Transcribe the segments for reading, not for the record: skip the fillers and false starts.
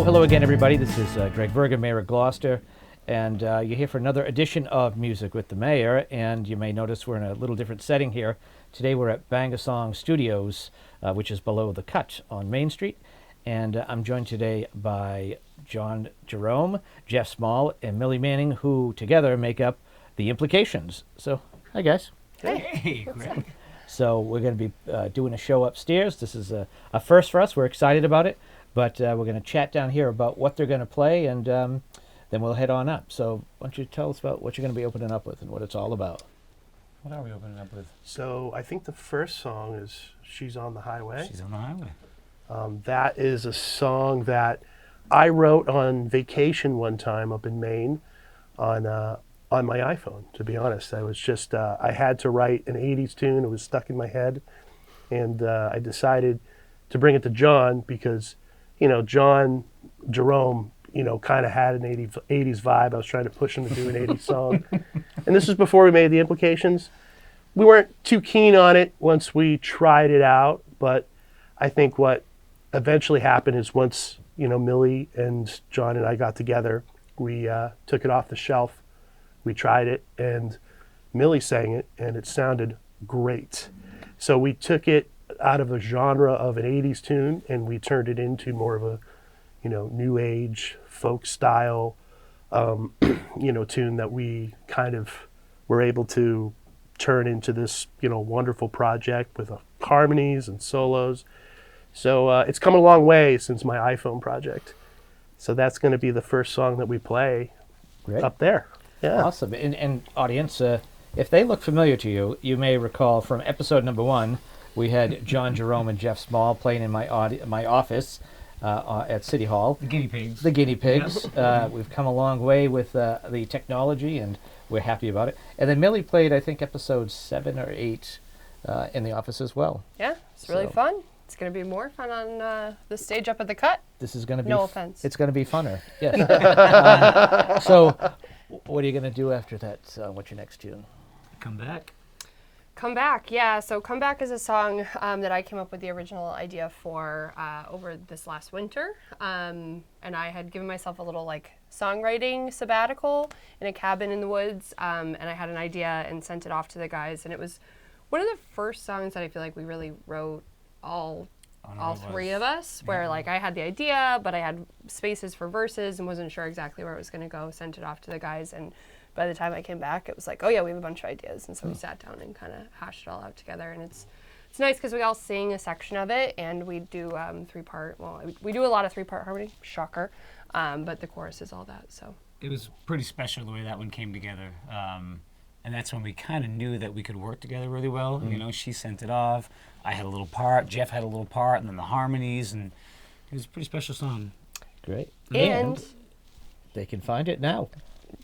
hello again, everybody. This is Greg Verga, Mayor of Gloucester, and you're here for another edition of Music with the Mayor, and you may notice we're in a little different setting here. Today we're at Bangasong Studios, which is below the Cut on Main Street, and I'm joined today by Jerome, Geoff Small, and Millie Manning, who together make up The Implications. So, hi guys. Hey, Greg. So we're going to be doing a show upstairs. This is a first for us. We're excited about it. But we're going to chat down here about what they're going to play, and then we'll head on up. So why don't you tell us about what you're going to be opening up with and what it's all about? What are we opening up with? So I think the first song is She's on the Highway. She's on the highway. That is a song that I wrote on vacation one time up in Maine on my iPhone, to be honest. I was just, I had to write an 80s tune. It was stuck in my head. And I decided to bring it to John because, you know, Jerome, you know, kind of had an 80s vibe. I was trying to push him to do an 80s song. And this was before we made The Implications. We weren't too keen on it once we tried it out, but I think what eventually happened is once, you know, Millie and John and I got together, we took it off the shelf, we tried it, and Millie sang it, and it sounded great. So we took it out of the genre of an 80s tune and we turned it into more of a, you know, new age folk style, you know, tune that we kind of were able to turn into this, you know, wonderful project with harmonies and solos. So it's come a long way since my iPhone project. So that's going to be the first song that we play up there. Yeah. Awesome. And audience, if they look familiar to you, you may recall from episode number 1, we had John, Jerome, and Geoff Small playing in my office at City Hall. The guinea pigs. The guinea pigs. Yep. We've come a long way with the technology, and we're happy about it. And then Millie played, I think, episode 7 or 8 in the office as well. Yeah, it's really fun. It's going to be more fun on the stage up at the Cut. This is going to be... No offense. It's going to be funner, yes. So, what are you going to do after that? What's your next tune? Come Back. Come Back, yeah. So Come Back is a song that I came up with the original idea for over this last winter. And I had given myself a little like songwriting sabbatical in a cabin in the woods. And I had an idea and sent it off to the guys. And it was one of the first songs that I feel like we really wrote all three of us, where like I had the idea, but I had spaces for verses and wasn't sure exactly where it was going to go. Sent it off to the guys, and by the time I came back, it was like, oh yeah, we have a bunch of ideas, and so we sat down and kind of hashed it all out together. And it's nice because we all sing a section of it, and we do 3-part. Well, we do a lot of 3-part harmony, shocker, but the chorus is all that. So it was pretty special the way that one came together. And that's when we kind of knew that we could work together really well. You know, she sent it off. I had a little part. Geoff had a little part, and then the harmonies, and it was a pretty special song. Great. And they can find it now.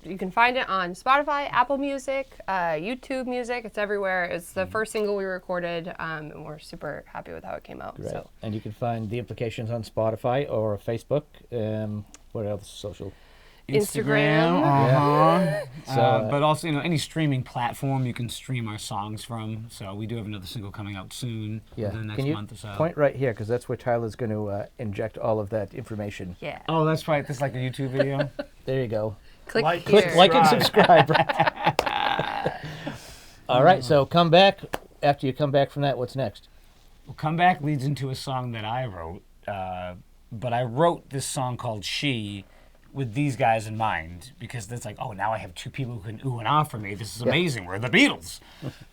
You can find it on Spotify, Apple Music, YouTube Music. It's everywhere. It's the first single we recorded, and we're super happy with how it came out. Great. So. And you can find The Implications on Spotify or Facebook. What else social? Instagram. So, but also, you know, any streaming platform you can stream our songs from. So we do have another single coming out soon, within the next month or so. Point right here, because that's where Tyler's going to inject all of that information. Yeah. Oh, that's right. That's like a YouTube video. There you go. Click Like and subscribe. All right, so Come Back. After you come back from that, what's next? Well, Come Back leads into a song that I wrote, but I wrote this song called She with these guys in mind, because it's like, oh, now I have 2 people who can ooh and ah for me. This is amazing. We're the Beatles.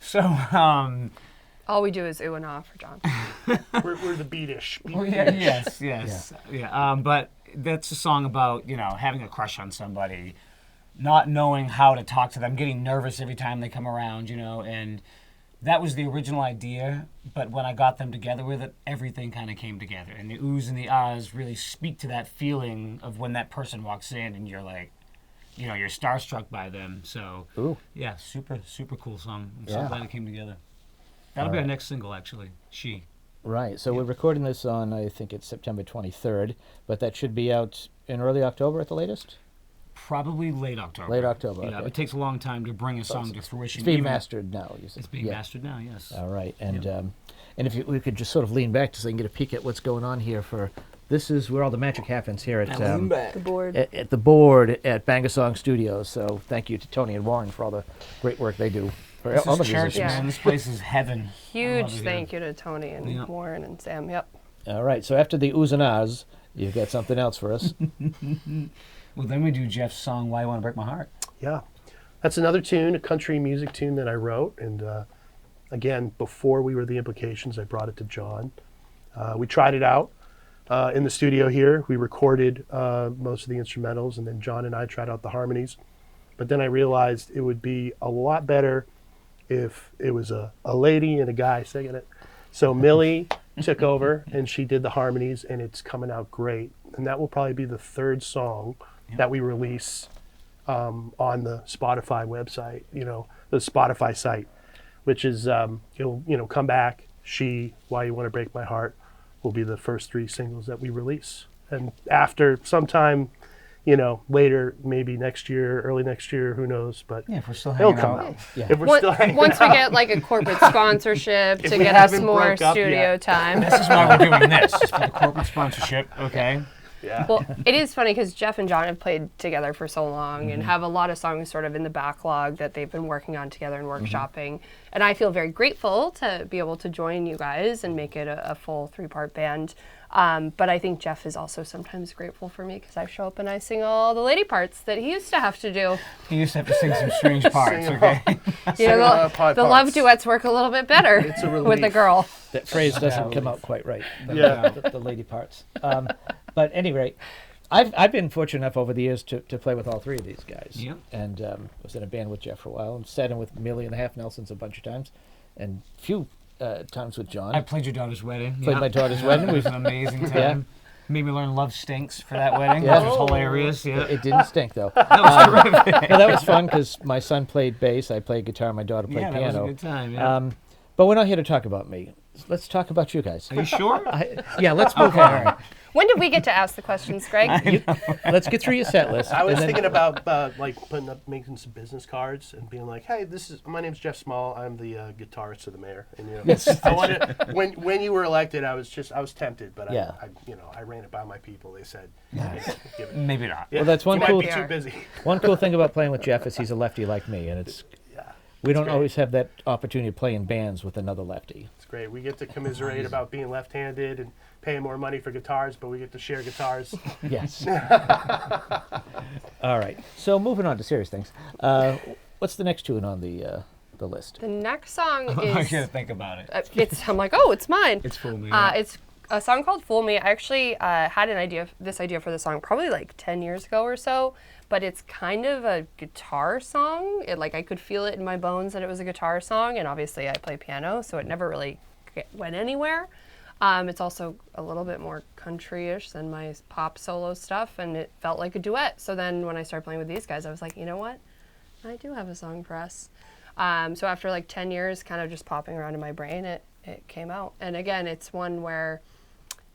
So, all we do is ooh and ah for John. we're the Beatish. Oh, yeah, yes. Yeah. But that's a song about, you know, having a crush on somebody, not knowing how to talk to them, getting nervous every time they come around, you know, and that was the original idea, but when I got them together with it, everything kind of came together. And the oohs and the ahs really speak to that feeling of when that person walks in and you're like, you know, you're starstruck by them. So, yeah, super, super cool song. I'm so glad it came together. That'll be our next single, actually, She. Right, so we're recording this on, I think it's September 23rd, but that should be out in early October at the latest? Probably late October. Late October, Yeah, okay. It takes a long time to bring a song to fruition. It's being mastered now, you said. It's being mastered now, yes. All right, and if we could just sort of lean back so they can get a peek at what's going on here for This is where all the magic happens here at The board. at the board at Bangasong Studios. So thank you to Tony and Warren for all the great work they do for This all the is church, musicians. man. This place is heaven. Huge thank you to Tony and Warren and Sam. Yep. All right, so after the oohs and ahs, you've got something else for us. Well, then we do Geoff's song, Why You Want to Break My Heart. Yeah. That's another tune, a country music tune that I wrote. And again, before we were the Implications, I brought it to John. We tried it out in the studio here. We recorded most of the instrumentals, and then John and I tried out the harmonies. But then I realized it would be a lot better if it was a lady and a guy singing it. So Millie took over, and she did the harmonies, and it's coming out great. And that will probably be the third song that we release on the Spotify website, the Spotify site, which is, it'll come back. She, Why You Want to Break My Heart will be the first 3 singles that we release. And after sometime, later, maybe next year, early next year, who knows, but Yeah, if we're still it'll hanging come out. out. Yeah. If we're still hanging Once we out. get like a corporate sponsorship If to we get us haven't more broke up studio yet. time. This is why we're doing this, is for the corporate sponsorship, okay? Yeah. Well, it is funny because Geoff and John have played together for so long and have a lot of songs sort of in the backlog that they've been working on together and workshopping. And I feel very grateful to be able to join you guys and make it a full 3-part band. But I think Geoff is also sometimes grateful for me because I show up and I sing all the lady parts that he used to have to do. You used to have to sing some strange parts, Sing okay? The love duets work a little bit better It's a with the relief. girl. That phrase doesn't come out quite right. Yeah. The lady parts. But at any rate, I've been fortunate enough over the years to play with all 3 of these guys. Yep. And was in a band with Geoff for a while, and sat in with Millie and the Half Nelsons a bunch of times, and a few times with John. I played your daughter's wedding. Played my daughter's wedding. It was an amazing time. Yeah. Made me learn Love Stinks for that wedding, Yeah. which was hilarious. Yeah. It didn't stink though. That was terrific. No, that was fun because my son played bass, I played guitar, my daughter played Yeah, that was piano. a good time, yeah. But we're not here to talk about me. Let's talk about you guys. Are you sure? Yeah, let's move on. When did we get to ask the questions, Greg? Let's get through your set list. I was and then- thinking about making some business cards and being like, "Hey, my name's Geoff Small. I'm the guitarist of the mayor." And I wanted when you were elected, I was tempted, but Yeah. I ran it by my people. They said, "Hey, give it." Maybe not. Yeah, Well, that's one you cool- might be too busy. One cool thing about playing with Geoff is he's a lefty like me, and we don't great. always have that opportunity to play in bands with another lefty. It's great. We get to commiserate about being left-handed and paying more money for guitars, but we get to share guitars. Yes. All right. So moving on to serious things. What's the next tune on the list? The next song I is gotta think about it. I'm like, oh, it's mine. It's Fool Me, yeah. It's a song called "Fool Me." I actually had this idea for the song probably like 10 years ago or so, but it's kind of a guitar song. I could feel it in my bones that it was a guitar song, and obviously I play piano, so it never really went anywhere. It's also a little bit more country-ish than my pop solo stuff, and it felt like a duet. So then when I started playing with these guys, I was like, you know what? I do have a song for us. So after like 10 years kind of just popping around in my brain, it came out. And again, it's one where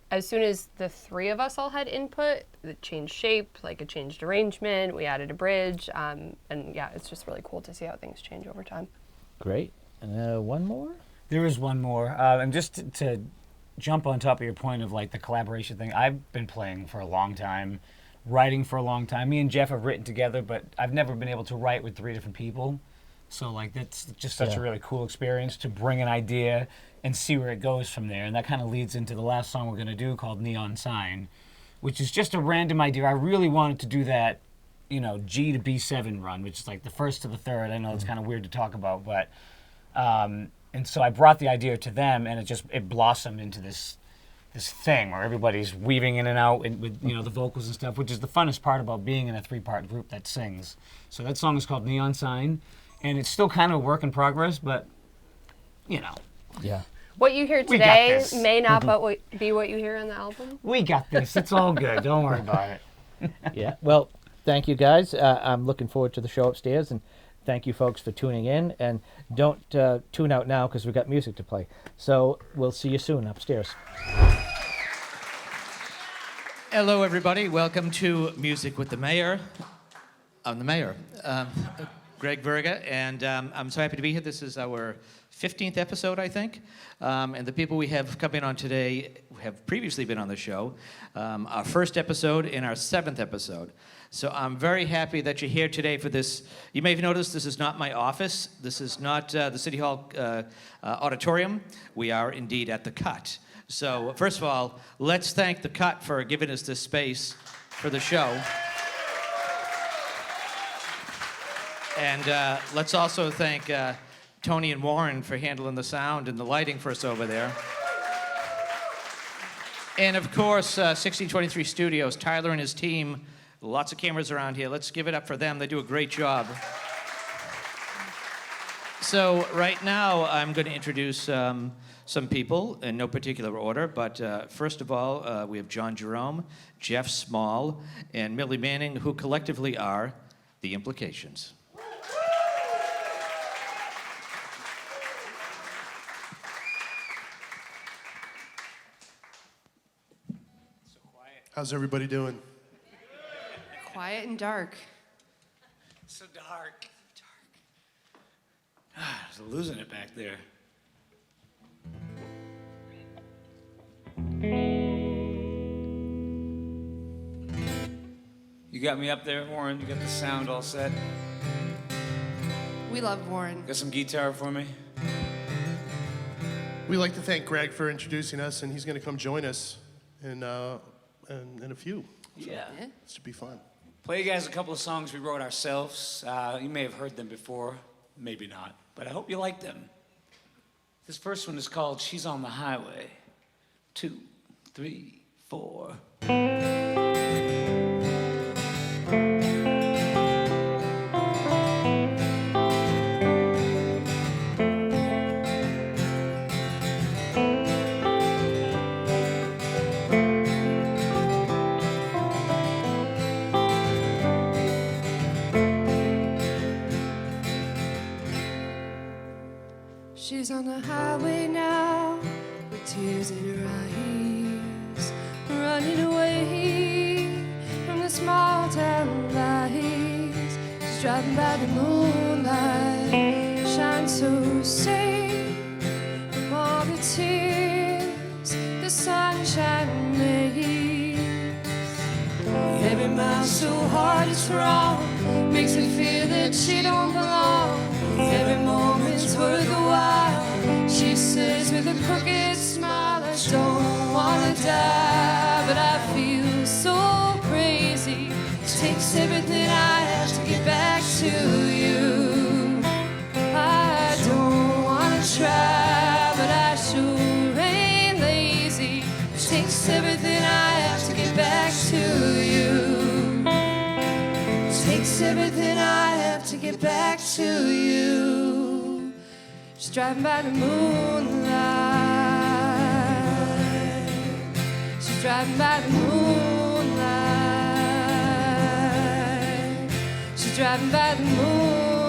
as soon as the 3 of us all had input, it changed shape, it changed arrangement, we added a bridge, and yeah, it's just really cool to see how things change over time. Great. And one more? There is one more. And just to jump on top of your point of the collaboration thing, I've been playing for a long time, writing for a long time. Me and Geoff have written together, but I've never been able to write with 3 different people. So that's just such a really cool experience to bring an idea and see where it goes from there. And that kind of leads into the last song we're going to do called Neon Sign, which is just a random idea. I really wanted to do that, G to B7 run, which is the first to the third. I know it's kind of weird to talk about, but and so I brought the idea to them, and it blossomed into this thing where everybody's weaving in and out with the vocals and stuff, which is the funnest part about being in a 3-part group that sings. So that song is called Neon Sign, and it's still kind of a work in progress, but Yeah. What you hear We got today this. may not be what you hear on the album. we got this. It's all good. Don't worry about it. Yeah. Well, thank you guys. I'm looking forward to the show upstairs, and thank you folks for tuning in. And don't tune out now because we've got music to play. So we'll see you soon upstairs. Hello, everybody. Welcome to Music with the Mayor. I'm the mayor. Greg Verga, and I'm so happy to be here. This is our 15th episode, I think. And the people we have coming on today have previously been on the show. Our first episode and our 7th episode. So I'm very happy that you're here today for this. You may have noticed this is not my office. This is not the City Hall auditorium. We are indeed at the Cut. So first of all, let's thank the Cut for giving us this space for the show. And let's also thank Tony and Warren for handling the sound and the lighting for us over there. And of course, 1623 Studios, Tyler and his team. Lots of cameras around here. Let's give it up for them. They do a great job. So right now, I'm going to introduce some people in no particular order. But first of all, we have Jerome, Geoff Small, and Millie Manning, who collectively are The Implications. How's everybody doing? Quiet and dark. So dark. I was losing it back there. You got me up there, Warren. You got the sound all set. We love Warren. Got some guitar for me? We'd like to thank Greg for introducing us, and he's going to come join us in a few. Yeah. It should be fun. Play you guys a couple of songs we wrote ourselves. You may have heard them before, maybe not, but I hope you like them. This first one is called She's on the Highway. 2, 3, 4. She's on the highway now, with tears in her eyes, running away from the small town lights. She's driving by the moonlight, shines so safe from all the tears the sunshine makes. Every mile so hard it's wrong, makes her feel that she don't belong. Every moment's worth a while, she says with a crooked smile. I don't wanna die, but I feel so crazy. It takes everything I have to get back to you. I don't wanna try, but I sure ain't lazy. It takes everything I have to get back to you. Takes everything I have to get back to you. Just driving by the moonlight. She's driving by the moonlight. She's driving by the moonlight.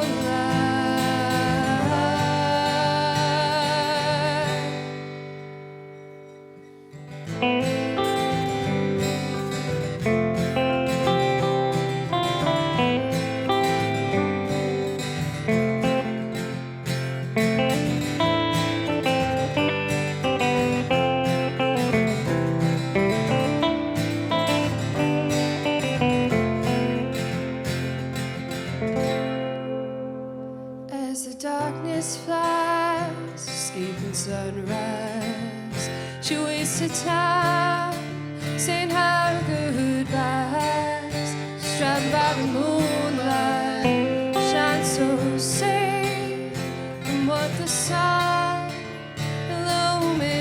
As the darkness flies, escaping sunrise, she wastes her time saying her goodbyes. She's driving by the moonlight, shines so safe from what the sun illuminates.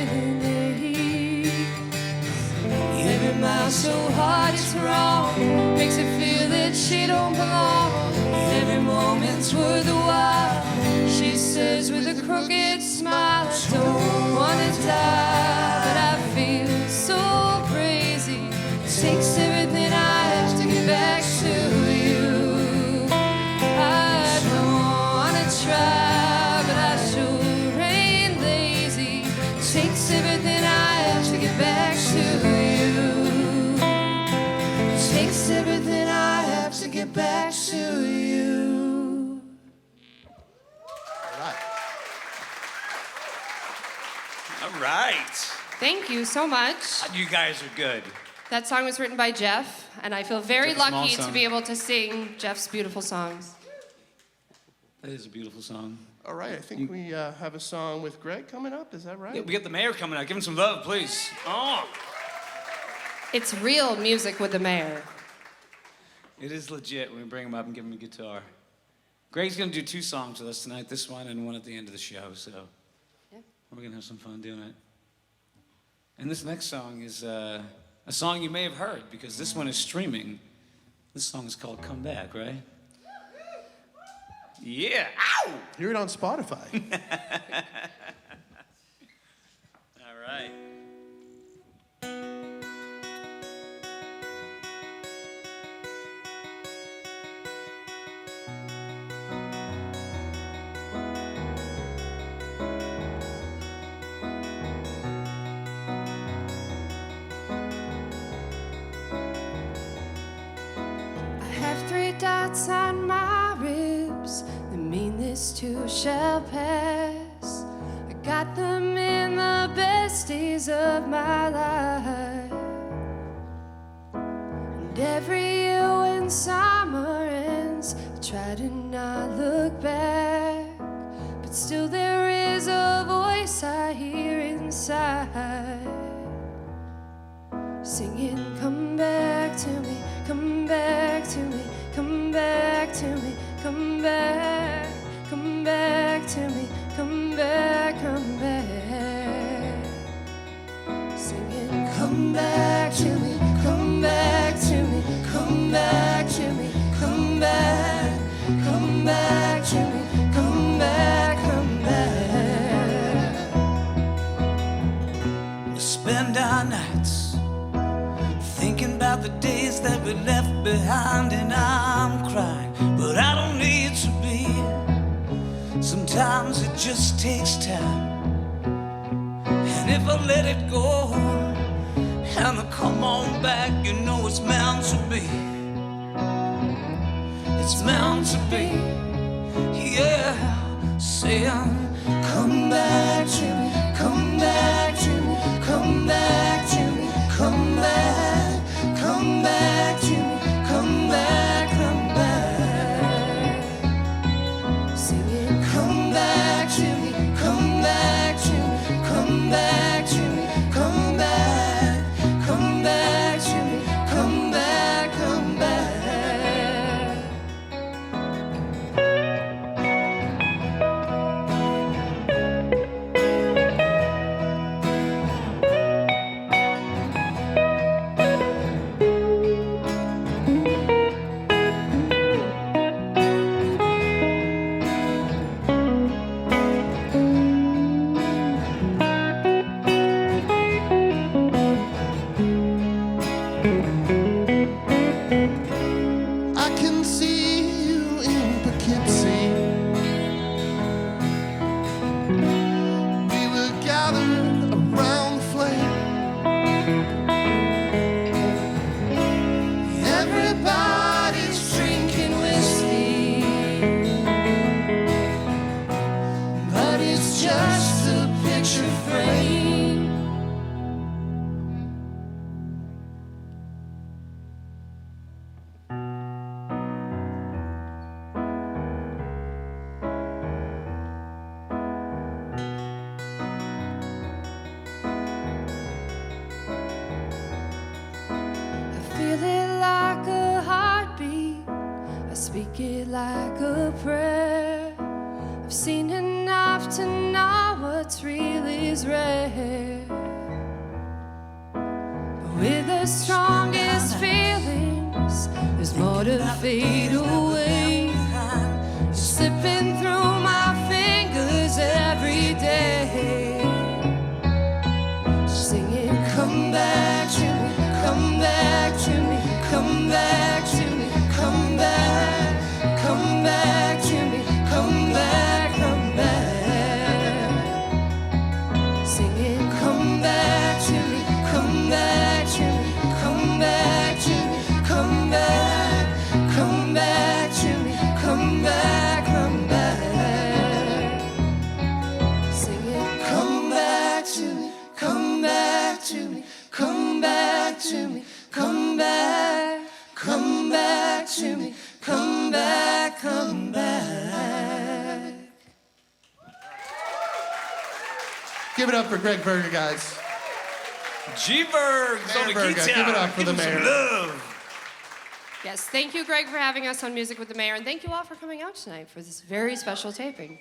Every mile so hard it's wrong, makes her feel that she don't belong. Every moment's worth a while, she says with a crooked smile. I don't wanna die, but I feel so crazy. It takes everything I have to get back to you. I don't wanna try, but I sure ain't lazy. It takes everything I have to get back to you. It takes everything I have to get back to you. right. Thank you so much. You guys are good. That song was written by Geoff, and I feel very Geoff Small lucky to song. be able to sing Geoff's beautiful songs. That is a beautiful song. All right, I think we have a song with Greg coming up. Is that right? Yeah, we got the mayor coming out. Give him some love, please. Oh. It's real music with the mayor. It is legit when we bring him up and give him a guitar. Greg's going to do 2 songs with us tonight, this one and one at the end of the show, so Yeah. we're going to have some fun doing it. And this next song is a song you may have heard because this one is streaming. This song is called Come Back, right? Yeah. Ow! Hear it on Spotify. All right. I have 3 dots on my ribs that mean this too shall pass. I got them in the best days of my life. And every year when summer ends, I try to not look back. But still there is a voice I hear inside, singing, come back to me, come back to me, come back to me, come back to me, come back, come back. Singing, come back to me, come back to me, come back to me, come back to me, come back, come back. We spend our nights thinking about the days that we left behind, and I'm crying, but I don't need to be. Sometimes it just takes time, and if I let it go and I come on back, you know it's meant to be. It's meant to be, yeah. Saying, come back to me, come back to me, come back to me, come back, come back to me, come back, come back. Singing, come back to me, come back to me, come back to me, come back, come back to me, come back, come back. I can see you in Poughkeepsie. We were gathered around the flame. Everybody's drinking whiskey, but it's just a picture frame. I feel it like a heartbeat, I speak it like a prayer. I've seen enough to know what's real is rare. But with the strongest feelings, there's more to fade away. It's slipping through my fingers every day, singing, come back to me, come back to me, come back to me, come back, come back to me, come back, come back. Singing, come back to me, come back to me, come back to me, come back, come back. to me. Come back, come back. Give it up for Greg Verga, guys. G-Bergs on the Verga, guitar. give it up for the him some mayor. love. Yes, thank you, Greg, for having us on Music with the Mayor, and thank you all for coming out tonight for this very special taping.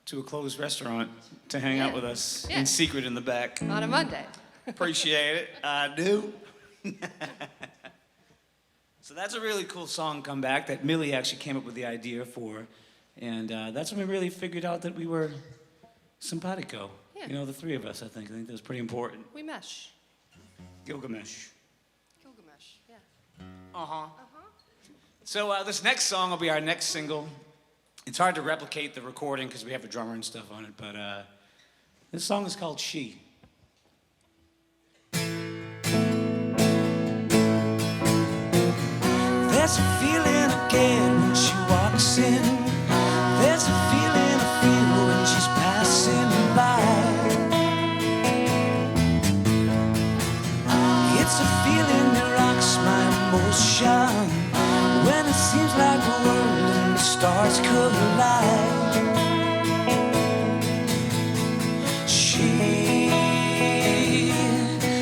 To a closed restaurant to hang out with us Yeah. in secret in the back. On a Monday. Appreciate it. I do. So that's a really cool song, Come Back, that Millie actually came up with the idea for. And that's when we really figured out that we were simpatico. Yeah. You know, the three of us, I think. I think that was pretty important. We mesh. Gilgamesh. Gilgamesh, yeah. So this next song will be our next single. It's hard to replicate the recording because we have a drummer and stuff on it, but this song is called She. There's a feeling again when she walks in. There's a feeling I feel when she's passing by. It's a feeling that rocks my emotion when it seems like the world and the stars collide.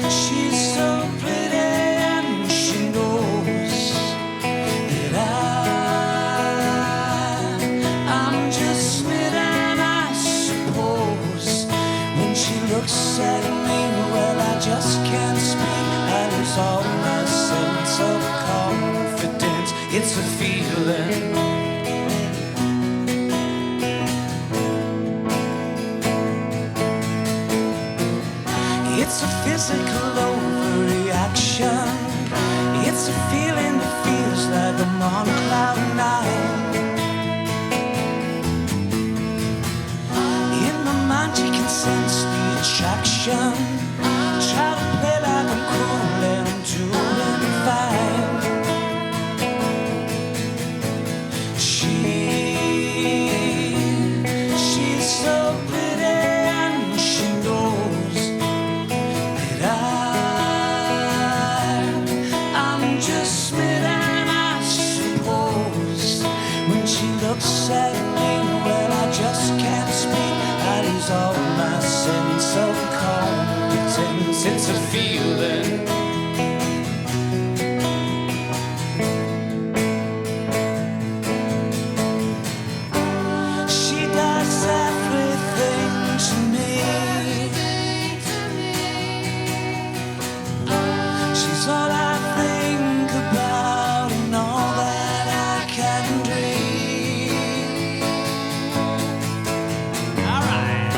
She's so pretty and she knows that I'm just smitten, I suppose. When she looks at me, well, I just can't speak. I lose all my sense of confidence. It's a feeling. It's a physical overreaction. It's a feeling that feels like I'm on cloud nine. In my mind you can sense the attraction. Try to play like I'm cool and I'm doing fine. She's so pretty and she knows I'm just smitten, I suppose. When she looks at me, well, I just can't speak. I lose all my sense of competence. It's a feeling. She does everything to me. She's all I think about and all that I can dream. All right.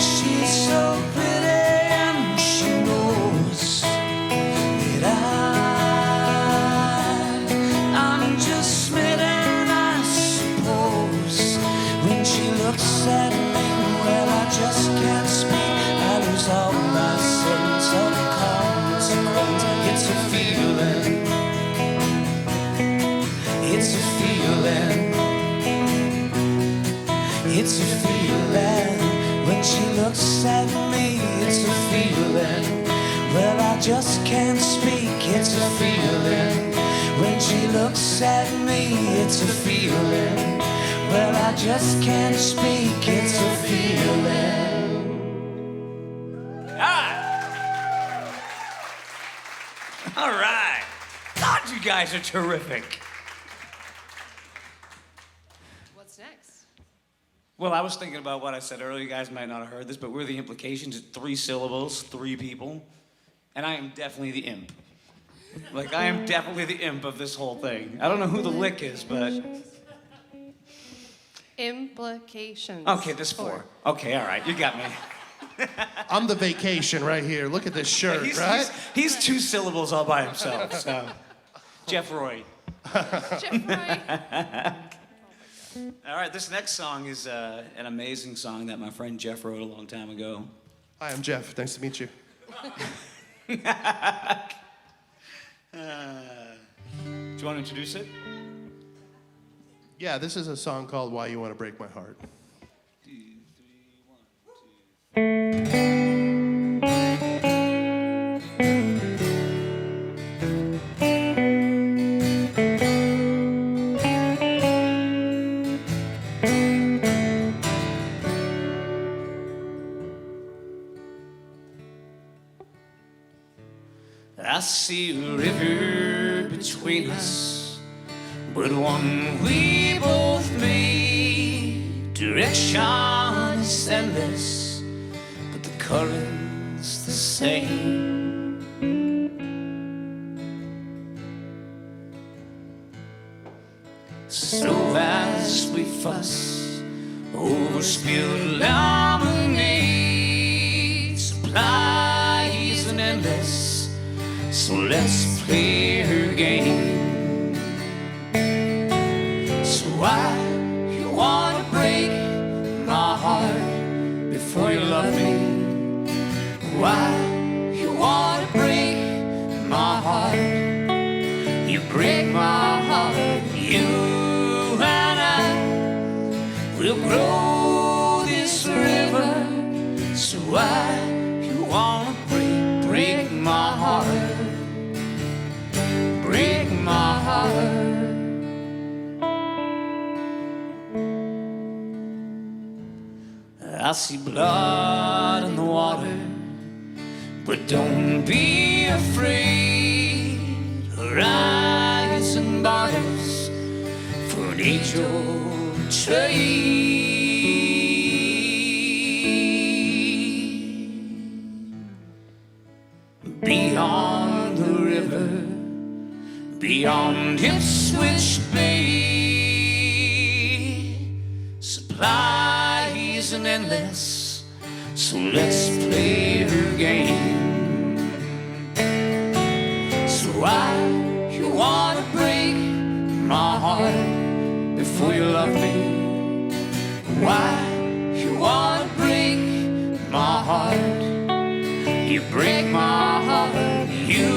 She's so pretty and she knows that I'm just smitten, I suppose. When she looks at me, well, I just can't speak. I lose all my sense of consequence. It's a feeling. It's a feeling. It's a feeling. When she looks at me, it's a feeling. Well, I just can't speak. It's a feeling. When she looks at me, it's a feeling. Well, I just can't speak. It's a feeling. All right. God, you guys are terrific. What's next? Well, I was thinking about what I said earlier. You guys might not have heard this, but we're the Implications. It's 3 syllables, 3 people. And I am definitely the imp. Like, I am definitely the imp of this whole thing. I don't know who the lick is, but... Implications. Okay, there's 4. Okay, all right, you got me. I'm the vacation right here. Look at this shirt, right? He's 2 syllables all by himself, so... Jeff Roy. Jeff Roy. All right, this next song is an amazing song that my friend Geoff wrote a long time ago. Hi, I'm Geoff. Nice to meet you. Do you want to introduce it? Yeah, this is a song called Why You Want to Break My Heart. 2, 3, 1, 2. I see a river between us, but one we both made. Direction is endless, but the current's the same. So as we fuss over spilled lemonade, supply isn't endless. So let's play her game. So why you wanna break my heart before you love me? Why you wanna break my heart? You break my heart. You and I will grow this river. So why you wanna break my heart? Break my heart. I see blood in the water, but don't be afraid. Rise and barters for an age-old trade. Beyond the river, beyond Ipswich Bay, supply isn't endless, so let's play her game. So why you wanna break my heart before you love me? Why you wanna break my heart? You break my heart. You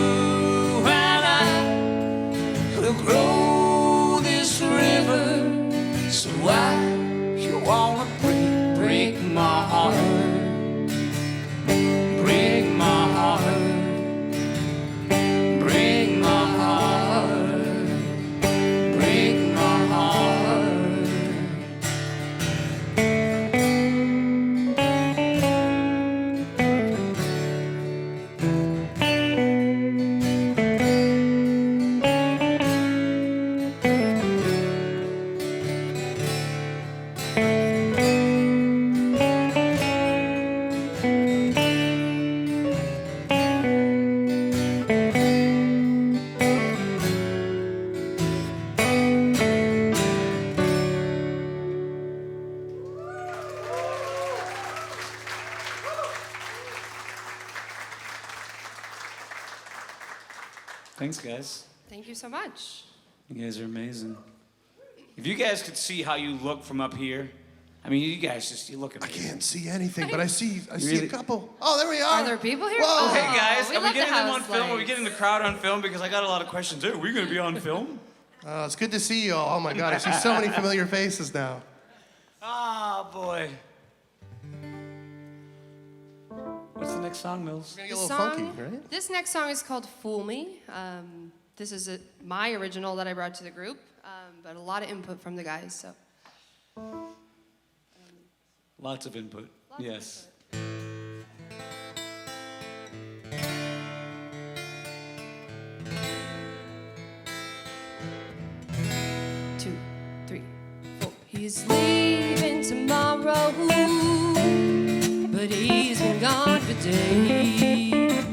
and I will grow this river. So why you wanna break my heart? Break my heart. Break my heart. Break my heart. Thanks, guys. Thank you so much. You guys are amazing. If you guys could see how you look from up here, I mean, you guys you look I amazing. can't see anything, but I see really- a couple. Oh, there we are. Are there people here? Whoa. Oh, Hey guys, we are we love getting the them on house film? Are we lights. getting the crowd on film? Because I got a lot of questions. Hey, are we going to be on film? It's good to see you all. Oh my God, I see so many familiar faces now. Ah, boy. What's the next song, Mills? We're gonna get a little funky, right? This next song is called Fool Me. This is my original that I brought to the group, but a lot of input from the guys. So. Lots of input. Yes. Two, three, four. He's leaving tomorrow, but he's been gone for days.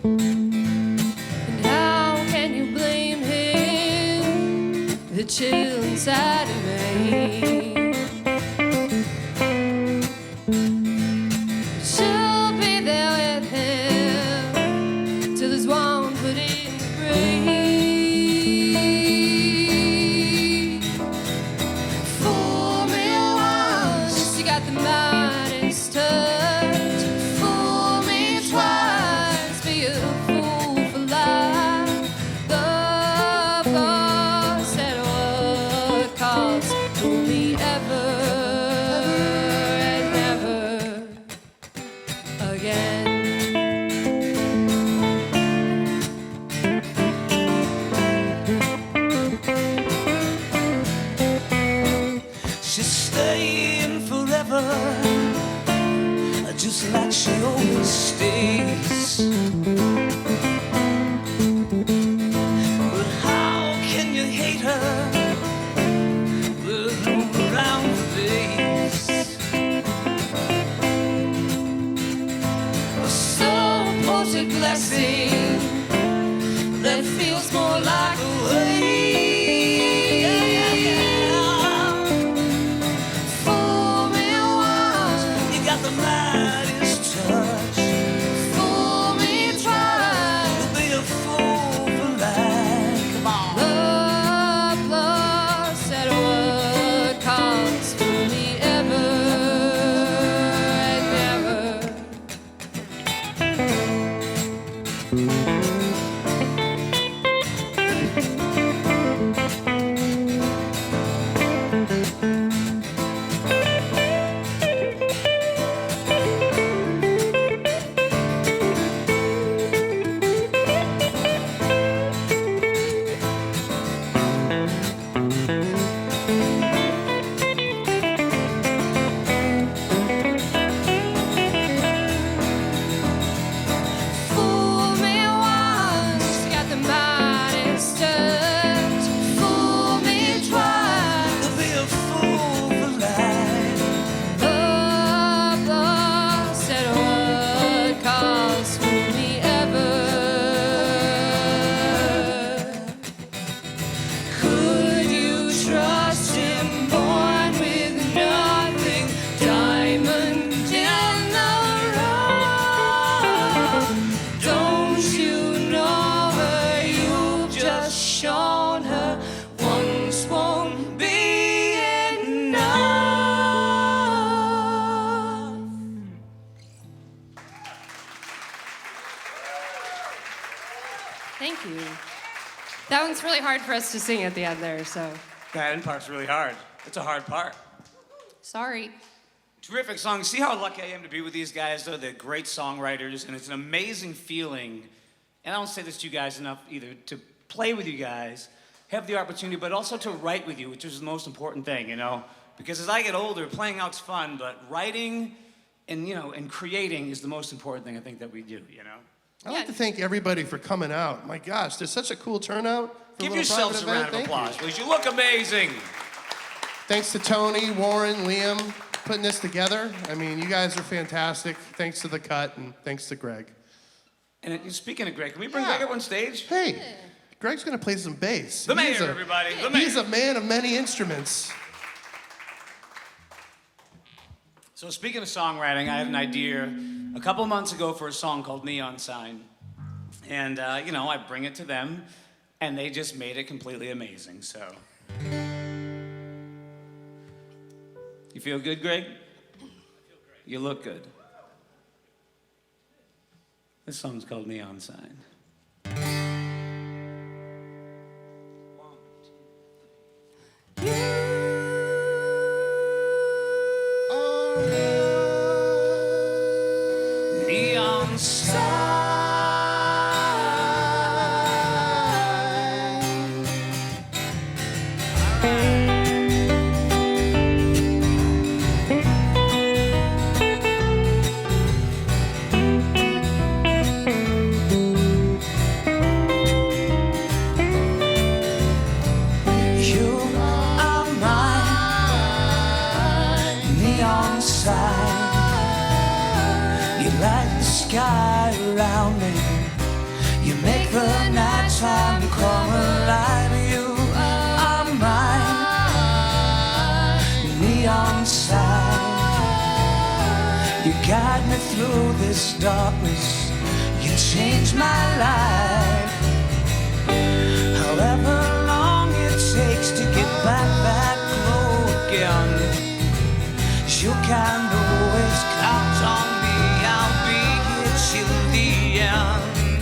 And how can you blame him? The chill inside of me. She'll be there with him till there's one put in the grave. She's staying forever, just like she always stays. But how can you hate her with a round face? So was a blessing that feels more like a wave. Fool me once, you got the mightiest touch. Fool me twice, you'll be a fool for life. Come on. Love said what comes to me ever and never. Fool me once, got the mightiest touch. Fool me twice, you'll be a fool for life. Love said what comes for me ever. Could you trust him, born with nothing, diamond in the rough? Don't you know her? You've just shown her once won't be enough. Thank you. That one's really hard for us to sing at the end there, so That end part's really hard. It's a hard part. sorry. Terrific song. See how lucky I am to be with these guys, though? They're great songwriters, and it's an amazing feeling. And I don't say this to you guys enough either, to play with you guys, have the opportunity, but also to write with you, which is the most important thing, you know? Because as I get older, playing out's fun, but writing and, and creating is the most important thing I think that we do, you know? I'd like to thank everybody for coming out. My gosh, there's such a cool turnout. for a Give little yourselves a private round of event. Thank applause, you. please. You look amazing. Thanks to Tony, Warren, Liam, putting this together. I mean, you guys are fantastic. Thanks to The Cut, and thanks to Greg. And speaking of Greg, can we bring Yeah. Greg up on stage? Hey, Greg's gonna play some bass. The He's mayor, a- everybody. The mayor. He's a man of many instruments. So speaking of songwriting, I had an idea a couple months ago for a song called Neon Sign. And, I bring it to them, and they just made it completely amazing, so. You feel good, Greg? I feel great. You look good. This song's called Neon Sign. Neon sign. You are my neon sign. You light the sky around me. You make the nighttime come alive. You are my neon sign. You guide me through this darkness. You change my life. However long it takes to get back that glow again, you can always count on me. I'll be here till the end.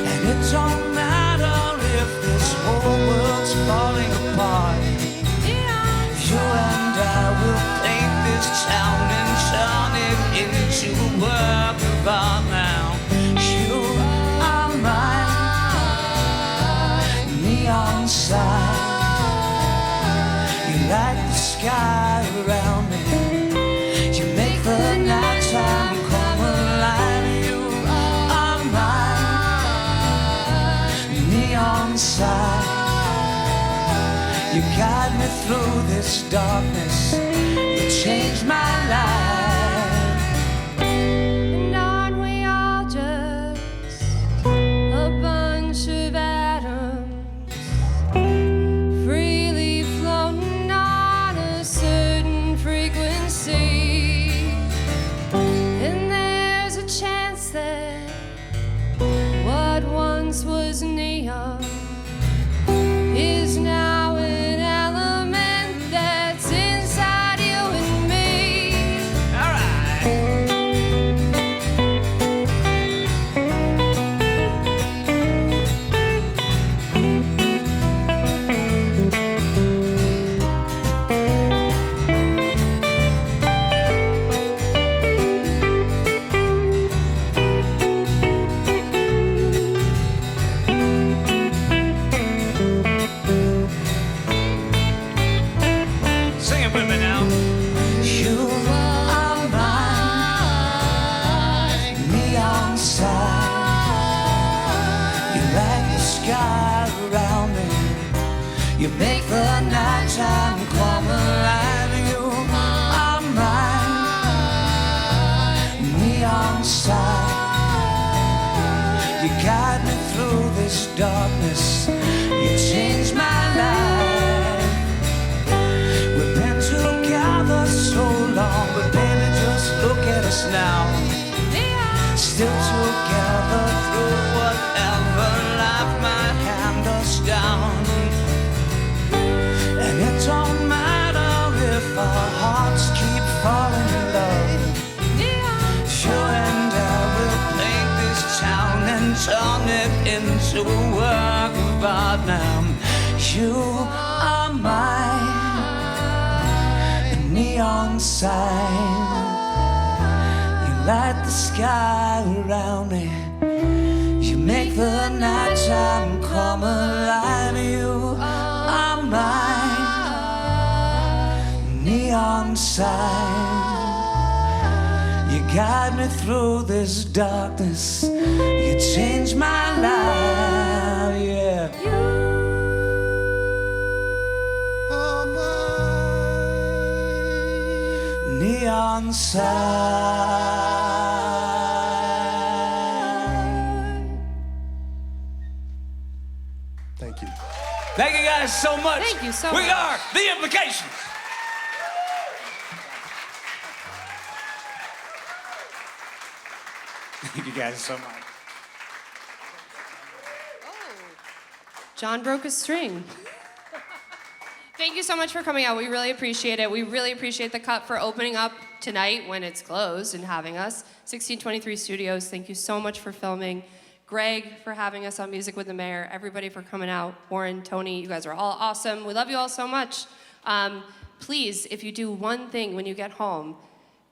And it don't matter if this whole world's falling apart. You and I will paint this town and turn it into a work of art now. You are my neon sign. You light sky around me. You make the nighttime come alive. You are my neon sign. You guide me through this darkness. You changed my life. And aren't we all just a bunch of atoms freely floating on a certain frequency? And there's a chance that what once was neon is now an element that's inside you and me. All right. Sing it with me now. You are my neon sign. You light the sky around me. You make the nighttime come alive. You are my neon sign. You guide me through this darkness. You change my life. We've been together so long, but baby, just look at us now. Still together through whatever life might hand us down. And it don't matter if our hearts keep falling in love. You and I will paint this town and turn it into a work of art now. You are mine. Neon sign. You light the sky around me. You make the nighttime come alive. You are mine. Neon sign. You guide me through this darkness. You change my life, yeah. Neon sign. Thank you. Thank you guys so much. Thank you so We much. are The Implications. Thank you guys so much. John broke a string. Thank you so much for coming out. We really appreciate it. We really appreciate the Cut for opening up tonight when it's closed and having us. 1623 Studios, thank you so much for filming. Greg for having us on Music with the Mayor. Everybody for coming out. Warren, Tony, you guys are all awesome. We love you all so much. Please, if you do one thing when you get home,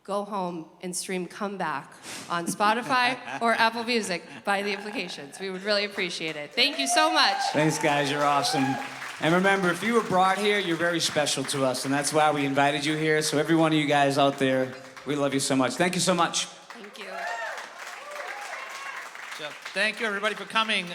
go home and stream Come Back on Spotify or Apple Music by The Implications. We would really appreciate it. Thank you so much. Thanks, guys. You're awesome. And remember, if you were brought here, you're very special to us, and that's why we invited you here. So every one of you guys out there, we love you so much. Thank you so much. Thank you. So thank you, everybody, for coming.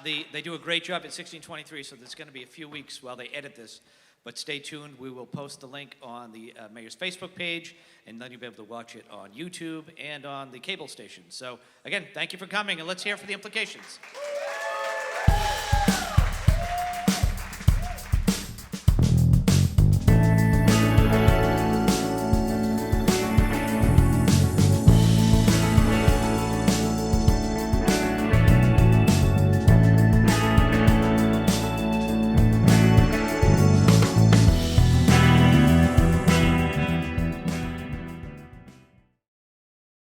They do a great job at 1623, so there's going to be a few weeks while they edit this. But stay tuned. We will post the link on the Mayor's Facebook page, and then you'll be able to watch it on YouTube and on the cable station. So, again, thank you for coming, and let's hear for The Implications.